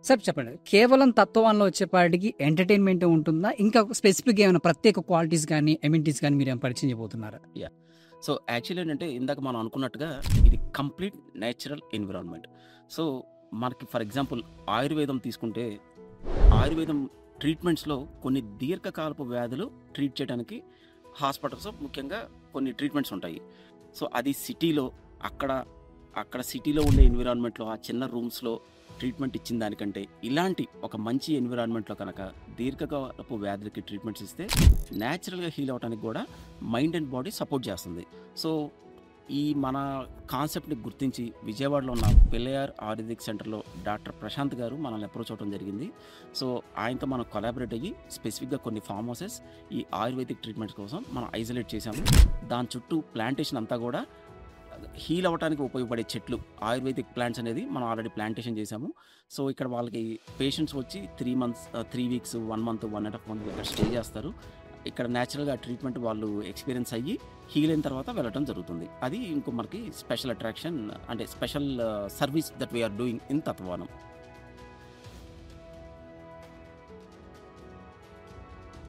Sir చెప్పండి. కేవలం తత్వవనంలో వచ్చేపాటికి ఎంటర్‌టైన్‌మెంటే ఉంటుందా? ఇంకా స్పెసిఫిక్‌గా ఏమైనా ప్రత్యేక క్వాలిటీస్ గాని, అమెనిటీస్ గాని మీరేమైనా పరిచయం చేయబోతున్నారా? యాహ్! సో, యాక్చువల్లీ ఏంటంటే ఇందాక మనం అనుకున్నట్టుగా ఇది కంప్లీట్ నేచురల్ ఎన్విరాన్మెంట్. సో, మనకి ఫర్ ఎగ్జాంపుల్ ఆయుర్వేదం తీసుకుంటే, ఆయుర్వేదం ట్రీట్మెంట్స్‌లో కొన్ని దీర్ఘకాలపు వ్యాధులు ట్రీట్ చేయడానికి హాస్పిటల్స్ ముఖ్యంగా కొన్ని ట్రీట్మెంట్స్ ఉంటాయి. సో, అది సిటీలో అక్కడ, అక్కడ సిటీలో ఉండే ఎన్విరాన్మెంట్‌లో ఆ చిన్న రూమ్స్‌లో ట్రీట్మెంట్ ఇచ్చిన దానికంటే, ఇలాంటి ఒక మంచి ఎన్విరాన్మెంట్‌లో కనుక దీర్ఘకాలపు వ్యాధులకి ట్రీట్మెంట్స్ ఇస్తే నేచురల్‌గా హీల్ అవ్వటానికి గూడా మైండ్ అండ్ బాడీ సపోర్ట్ చేస్తుంది. సో, ఈ మన కాన్సెప్ట్‌ని గుర్తించి విజయవాడలో ఉన్న పిల్లయార్ ఆయుర్వేదిక్ సెంటర్‌లో డాక్టర్ ప్రశాంత్ గారు మనల్ని అప్రోచ్ అవ్వడం జరిగింది. సో, ఆయనతో మనం కొలాబరేట్ అయ్యి స్పెసిఫిక్‌గా కొన్ని ఫార్మ్ హౌసెస్ ఈ ఆయుర్వేదిక్ ట్రీట్మెంట్స్ కోసం మనం ఐసోలేట్ చేశాము. దాని చుట్టూ ప్లాంటేషన్ అంతా గూడా హీల్ అవ్వటానికి ఉపయోగపడే చెట్లు, ఆయుర్వేదిక్ ప్లాంట్స్ అనేది మనం ఆల్రెడీ ప్లాంటేషన్ చేశాము. సో, ఇక్కడ వాళ్ళకి పేషెంట్స్ వచ్చి 3 మంత్స్ 3 వీక్స్, 1 మంత్, 1 ½ మంత్ ఇక్కడ స్టే చేస్తారు. ఇక్కడ నేచురల్‌గా ట్రీట్మెంట్ వాళ్ళు ఎక్స్‌పీరియన్స్ అయ్యి హీల్ అయిన తర్వాత వెళ్ళటం జరుగుతుంది. అది ఇంకో మనకి స్పెషల్ అట్రాక్షన్ అంటే special service that we are doing in తత్వవనం.